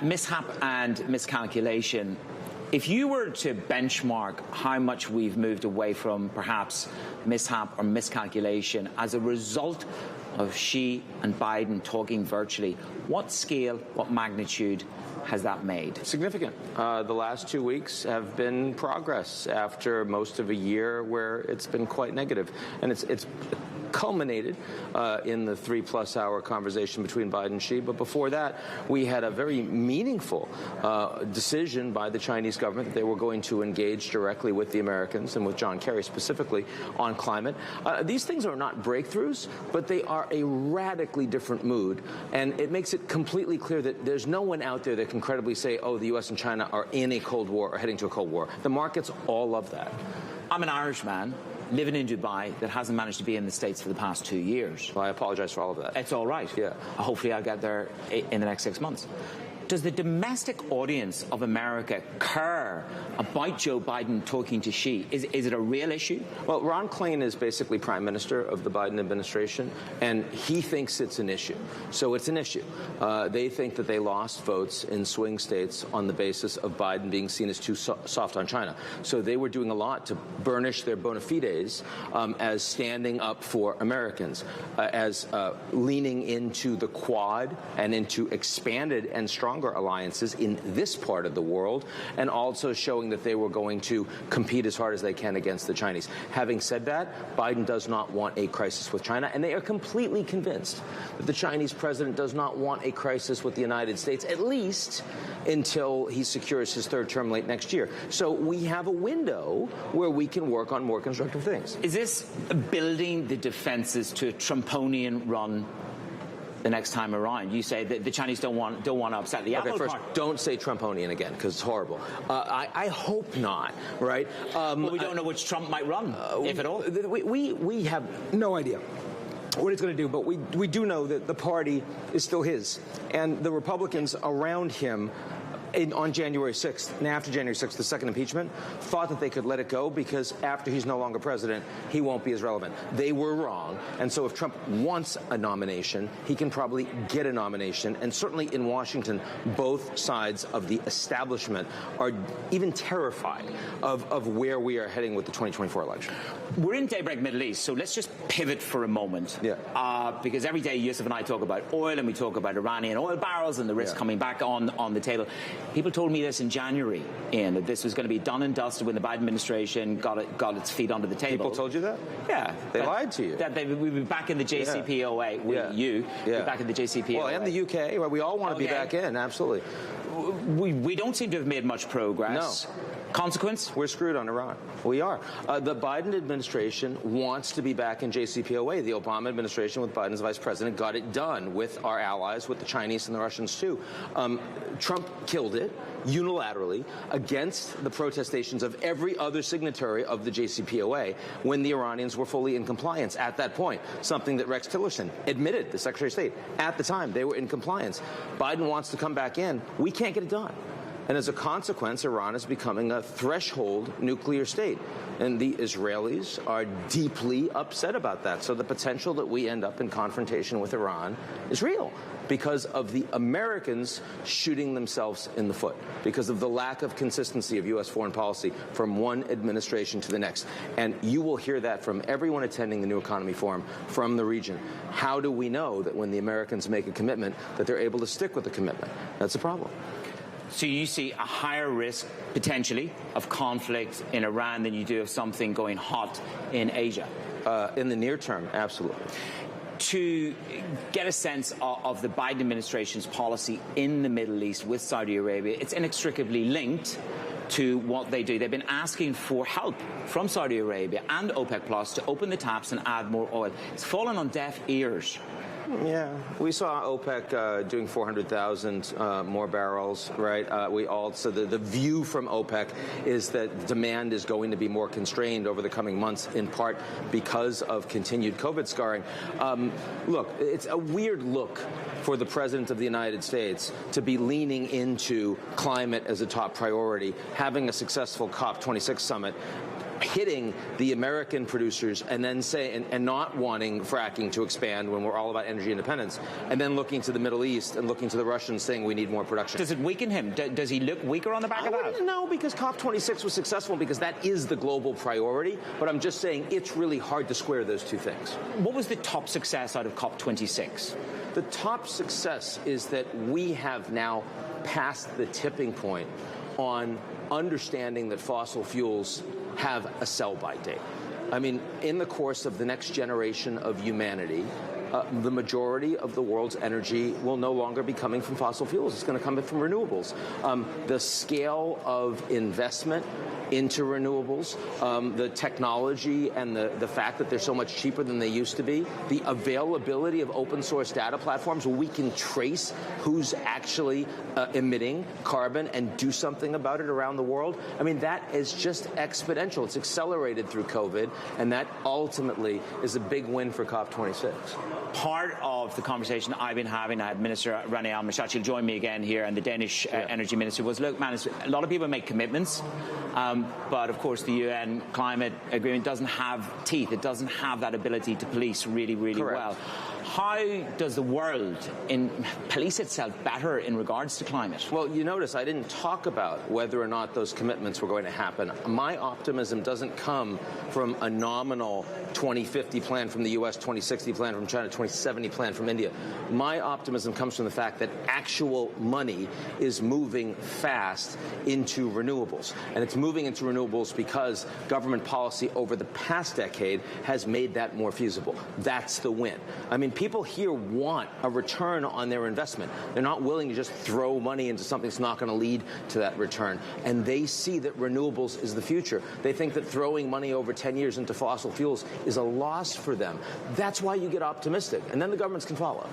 Mishap and miscalculation. If you were to benchmark how much we've moved away from perhaps mishap or miscalculation as a result of Xi and Biden talking virtually, what scale, what magnitude has that made? Significant. The last 2 weeks have been progress after most of a year where it's been quite negative. And it's culminated in the 3+ hour conversation between Biden and Xi. But before that, we had a very meaningful decision by the Chinese government that they were going to engage directly with the Americans and with John Kerry specifically on climate. These things are not breakthroughs, but they are a radically different mood. And it makes it completely clear that there's no one out there that can credibly say, oh, the U.S. and China are in a Cold War or heading to a Cold War. The markets all love that. I'm an Irishman living in Dubai that hasn't managed to be in the States for the past 2 years. Well, I apologize for all of that. It's all right. Yeah. Hopefully I'll get there in the next 6 months. Does the domestic audience of America care about Joe Biden talking to Xi? Is it a real issue? Well, Ron Klain is basically prime minister of the Biden administration, and he thinks it's an issue. So it's an issue. They think that they lost votes in swing states on the basis of Biden being seen as too soft on China. So they were doing a lot to burnish their bona fides as standing up for Americans, as leaning into the Quad and into expanded and stronger alliances in this part of the world, and also showing that they were going to compete as hard as they can against the Chinese. Having said that, Biden does not want a crisis with China, and they are completely convinced that the Chinese president does not want a crisis with the United States, at least until he secures his third term late next year. So we have a window where we can work on more constructive things. Is this building the defenses to a Trumponian run the next time around? You say that the Chinese don't want to upset the apple cart. First, don't say Trumponian again, because it's horrible. I hope not, right? Well, we don't know which Trump might run, if at all. We have no idea what he's going to do, but we do know that the party is still his, and the Republicans around him on January 6th, and after January 6th, the second impeachment, thought that they could let it go because after he's no longer president, he won't be as relevant. They were wrong. And so if Trump wants a nomination, he can probably get a nomination. And certainly in Washington, both sides of the establishment are even terrified of where we are heading with the 2024 election. We're in Daybreak Middle East, so let's just pivot for a moment. Yeah. Because every day Yusuf and I talk about oil, and we talk about Iranian oil barrels and the risk coming back on the table. People told me this in January, Ian, that this was going to be done and dusted when the Biden administration got its feet under the table. People told you that? Yeah. They lied to you. That we'd be back in the JCPOA. You'd be back in the JCPOA. Well, and the UK. Well, we all want to be back in, absolutely. We don't seem to have made much progress. No. Consequence? We're screwed on Iran. We are. The Biden administration wants to be back in JCPOA. The Obama administration, with Biden as vice president, got it done with our allies, with the Chinese and the Russians, too. Trump killed it unilaterally against the protestations of every other signatory of the JCPOA when the Iranians were fully in compliance at that point, something that Rex Tillerson admitted, the Secretary of State, at the time. They were in compliance. Biden wants to come back in. We can't get it done. And as a consequence, Iran is becoming a threshold nuclear state. And the Israelis are deeply upset about that. So the potential that we end up in confrontation with Iran is real because of the Americans shooting themselves in the foot, because of the lack of consistency of U.S. foreign policy from one administration to the next. And you will hear that from everyone attending the New Economy Forum from the region. How do we know that when the Americans make a commitment that they're able to stick with the commitment? That's a problem. So you see a higher risk, potentially, of conflict in Iran than you do of something going hot in Asia? In the near term, absolutely. To get a sense of the Biden administration's policy in the Middle East with Saudi Arabia, it's inextricably linked to what they do. They've been asking for help from Saudi Arabia and OPEC Plus to open the taps and add more oil. It's fallen on deaf ears. Yeah, we saw OPEC doing 400,000 more barrels, right? So the view from OPEC is that demand is going to be more constrained over the coming months, in part because of continued COVID scarring. Look, it's a weird look for the President of the United States to be leaning into climate as a top priority, having a successful COP26 summit, hitting the American producers and then saying and not wanting fracking to expand when we're all about energy independence, and then looking to the Middle East and looking to the Russians saying we need more production. Does it weaken him? Does he look weaker on the back of that? No, because COP26 was successful because that is the global priority. But I'm just saying it's really hard to square those two things. What was the top success out of COP26? The top success is that we have now passed the tipping point on understanding that fossil fuels have a sell-by date. I mean, in the course of the next generation of humanity, the majority of the world's energy will no longer be coming from fossil fuels. It's going to come from renewables. The scale of investment into renewables, the technology and the fact that they're so much cheaper than they used to be, the availability of open source data platforms where we can trace who's actually emitting carbon and do something about it around the world. I mean, that is just exponential. It's accelerated through COVID, and that ultimately is a big win for COP26. Part of the conversation I've been having, I had Minister Rene Almashach, he'll join me again here, and the Danish energy minister was, look, man, a lot of people make commitments, but of course the UN climate agreement doesn't have teeth. It doesn't have that ability to police really, really well. How does the world police itself better in regards to climate? Well, you notice I didn't talk about whether or not those commitments were going to happen. My optimism doesn't come from a nominal 2050 plan from the U.S., 2060 plan from China, 2070 plan from India. My optimism comes from the fact that actual money is moving fast into renewables. And it's moving into renewables because government policy over the past decade has made that more feasible. That's the win. I mean, people here want a return on their investment. They're not willing to just throw money into something that's not going to lead to that return. And they see that renewables is the future. They think that throwing money over 10 years into fossil fuels is a loss for them. That's why you get optimistic. And then the governments can follow.